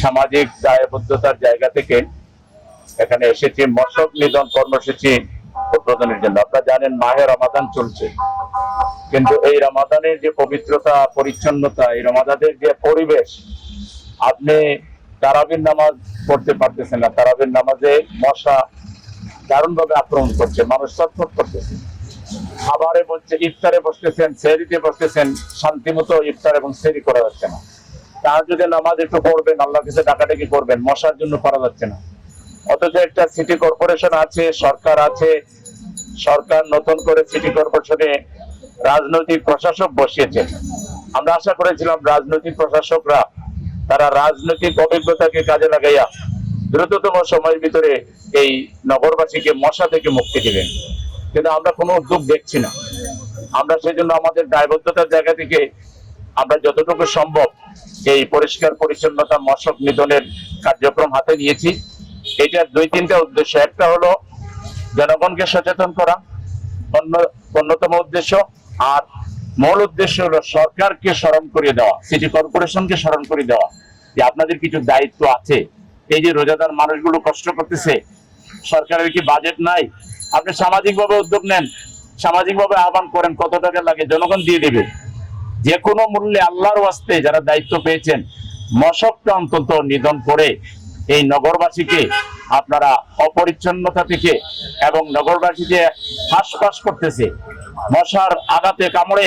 সামাজিক দায়বদ্ধতার জায়গা থেকে এখানে এসেছি মশক নিধন কর্মসূচি উদ্বোধনের জন্য। আপনারা জানেন মাহে রমাদান চলছে, কিন্তু এই রমাদানের যে পবিত্রতা পরিচ্ছন্নতা, এই রমাদানের যে পরিবেশ, আপনি তারাবির নামাজ পড়তে পারতেছেন না। তারাবির নামাজে মশা দারুণ ভাবে আক্রমণ করছে, মানুষ ছটফট করতেছে। খাবারে বলছে, ইফতারে বসতেছেন, সেহরিতে বসতেছেন, শান্তি মতো ইফতার এবং সেহরি করা যাচ্ছে না। তার যদি নামাজ একটু পড়বেন, আল্লাহর কাছে ডাকাডাকি করবেন, মশার জন্য করা যাচ্ছে না। অথচ একটা সিটি কর্পোরেশন আছে, সরকার আছে, সরকার নতুন করে সিটি কর্পোরেশনে রাজনৈতিক প্রশাসক বসিয়েছেন। আমরা আশা করেছিলাম রাজনৈতিক প্রশাসকরা তারা রাজনৈতিক অভিজ্ঞতাকে কাজে লাগাইয়া দ্রুততম সময়ের ভিতরে এই নগরবাসীকে মশা থেকে মুক্তি দিবেন, কিন্তু আমরা কোনো উদ্যোগ দেখছি না। আমরা সেজন্য আমাদের দায়বদ্ধতার জায়গা থেকে আমরা যতটুকু সম্ভব এই পরিষ্কার পরিচ্ছন্নতা মশক নিধনের কার্যক্রম হাতে নিয়েছি। এটার দুই তিনটা উদ্দেশ্য। একটা হলো জনগণকে সচেতন করা, অন্যতম উদ্দেশ্য। আর মূল উদ্দেশ্য হলো সরকারকে স্মরণ করিয়ে দেওয়া, সিটি কর্পোরেশনকে স্মরণ করে দেওয়া যে আপনাদের কিছু দায়িত্ব আছে। এই যে রোজাদার মানুষগুলো কষ্ট করতেছে, সরকারের কি বাজেট নাই? আপনি সামাজিক ভাবে উদ্যোগ নেন, সামাজিক ভাবে আহ্বান করেন, কত টাকা লাগে জনগণ দিয়ে দেবে। যে কোনো মূল্যে আল্লাহর ওয়াস্তে যারা দায়িত্ব পেয়েছেন, মশকটা অন্তত নিধন করে এই নগরবাসীকে আপনারা অপরিচ্ছন্নতা থেকে, এবং নগরবাসী যে হাঁসফাঁস করতেছে, মশার আঘাতে কামড়ে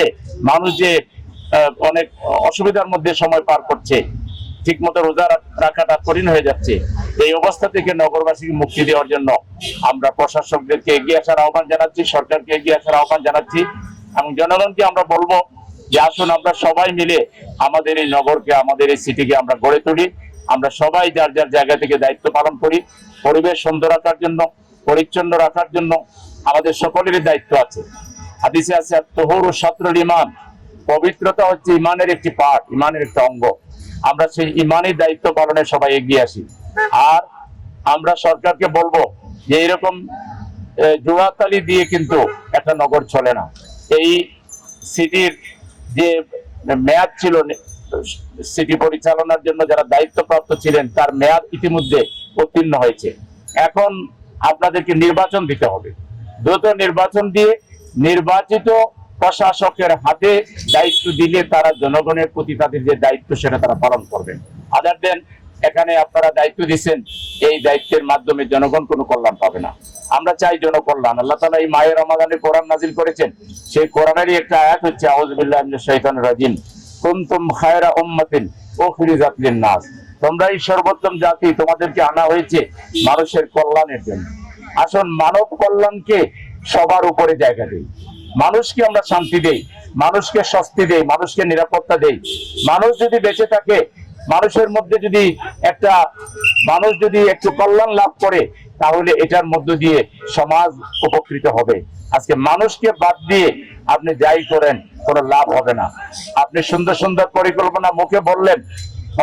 মানুষ যে অনেক অসুবিধার মধ্যে সময় পার করছে, ঠিক মতো রোজা রাখাটা কঠিন হয়ে যাচ্ছে, এই অবস্থা থেকে নগরবাসীকে মুক্তি দেওয়ার জন্য আমরা প্রশাসকদেরকে এগিয়ে আসার আহ্বান জানাচ্ছি, সরকারকে এগিয়ে আসার আহ্বান জানাচ্ছি, এবং জনগণকে আমরা বলবো যে আসুন আমরা সবাই মিলে আমাদের এই নগরকে, আমাদের এই সিটিকে আমরা গড়ে তুলি। আমরা সবাই যার যার জায়গা থেকে দায়িত্ব পালন করি। পরিবেশ সুন্দর রাখার জন্য, পরিচ্ছন্ন রাখার জন্য আমাদের সকলেরই দায়িত্ব আছে। হাদিসে আছে তাহুরু শাতরুল ঈমান, পবিত্রতা হচ্ছে ঈমানের একটি পার্ট, ঈমানের একটা অঙ্গ। আমরা সেই ঈমানি দায়িত্ব পালনে সবাই এগিয়ে আসি। আর আমরা সরকারকে বলবো যে এরকম জোড়াতালি দিয়ে কিন্তু একটা নগর চলে না। এই সিটির যে মেয়াদ ছিল সিটি পরিচালনার জন্য যারা দায়িত্বপ্রাপ্ত ছিলেন, তার মেয়াদ ইতিমধ্যে উত্তীর্ণ হয়েছে। এখন আপনাদেরকে নির্বাচন দিতে হবে। দ্রুত নির্বাচন দিয়ে নির্বাচিত প্রশাসকের হাতে দায়িত্ব দিলে তারা জনগণের প্রতি তাদের যে দায়িত্ব সেটা তারা পালন করবেন। আদার দেন এখানে আপনারা দায়িত্ব দিচ্ছেন, এই দায়িত্বের মাধ্যমে জনগণ কোনো কল্যাণ পাবে না। আমরা চাই জনকল্যাণ। আল্লাহ তাআলা এই মাহে রমাদানে কোরআন নাজিল করেছেন, সেই কোরআনেরই একটা আয়াত হচ্ছে আউযু বিল্লাহি মিনাশ শাইতানির রাজিম, কুনতুম খায়রা উম্মাতিন উখরিজাত লিন-নাস, তোমরাই সর্বোত্তম জাতি, তোমাদেরকে আনা হয়েছে মানুষের কল্যাণের জন্য। আসুন মানব কল্যাণকে সবার উপরে জায়গা দেই, মানুষকে আমরা শান্তি দেই, মানুষকে স্বস্তি দেই, মানুষকে নিরাপত্তা দেই। মানুষ যদি বেঁচে থাকে, মানুষের মধ্যে যদি একটা মানুষ যদি একটু কল্যাণ লাভ করে, তাহলে এটার মধ্য দিয়ে সমাজ উপকৃত হবে। আজকে মানুষকে বাদ দিয়ে আপনি যাই করেন কোনো লাভ হবে না। আপনি সুন্দর সুন্দর পরিকল্পনা মুখে বললেন,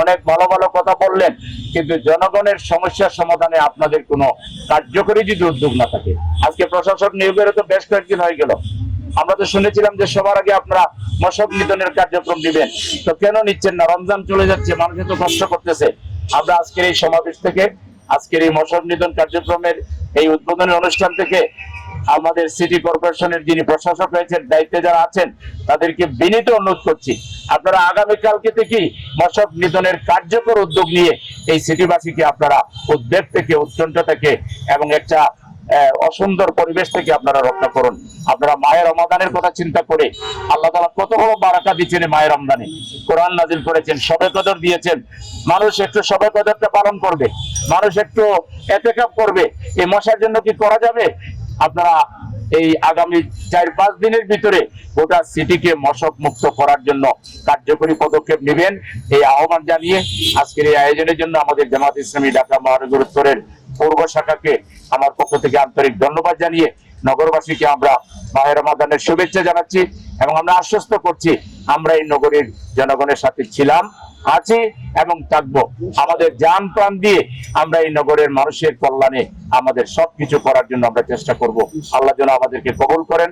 অনেক ভালো ভালো কথা বললেন, কিন্তু জনগণের সমস্যার সমাধানে আপনাদের কোনো কার্যকরী যদি উদ্যোগ না থাকে। আজকে প্রশাসক নিয়োগের তো বেশ কয়েকদিন হয়ে গেল, আমরা তো শুনেছিলাম যে সবার আগে আপনারা মশক নিধনের কার্যক্রম দিবেন, তো কেন নিচ্ছেন না? রমজান চলে যাচ্ছে, মানুষ তো কষ্ট করতেছে। আমরা আজকের এই সমাবেশ থেকে, আজকের এই মশক নিধন কার্যক্রমের এই উদ্বোধনী অনুষ্ঠান থেকে আমাদের সিটি কর্পোরেশনের যিনি প্রশাসক হয়েছেন, দায়িত্বে যারা আছেন, তাদেরকে বিনীত অনুরোধ করছি, আপনারা আগামীকালকে থেকেই মশক নিধনের কার্যকর উদ্যোগ নিয়ে এই সিটিবাসীকে আপনারা উদ্বেগ থেকে, উৎকণ্ঠা থেকে এবং একটা অসুন্দর পরিবেশ থেকে আপনারা রক্ষা করুন। আপনারা মাহে রমাদানের কথা চিন্তা করে, আল্লাহ তাআলা কত বড় বারাকা দিয়েছেন মাহে রমজানে, কোরআন নাজিল করেছেন, শবে কদর দিয়েছেন। মানুষ একটু শবে কদরটা পালন করবে, মানুষ একটু ইতিকাফ করবে, এই মশার জন্য কি করা যাবে? আপনারা এই আগামী 4-5 দিনের ভিতরে গোটা সিটিকে মশক মুক্ত করার জন্য কার্যকরী পদক্ষেপ নেবেন, এই আহ্বান জানিয়ে আজকের এই আয়োজনের জন্য আমাদের জামাত ইসলামী ঢাকা মহানগর উত্তরের পূর্ব শাখাকে আমার পক্ষ থেকে আন্তরিক ধন্যবাদ জানিয়ে নগরবাসীকে আমরা মাহে রমাদানের শুভেচ্ছা জানাচ্ছি, এবং আমরা আশ্বস্ত করছি আমরা এই নগরীর জনগণের সাথে ছিলাম, আছি এবং থাকবো। আমাদের জান প্রাণ দিয়ে আমরা এই নগরের মানুষের কল্যাণে আমাদের সবকিছু করার জন্য আমরা চেষ্টা করব। আল্লাহ যেন আমাদেরকে কবুল করেন।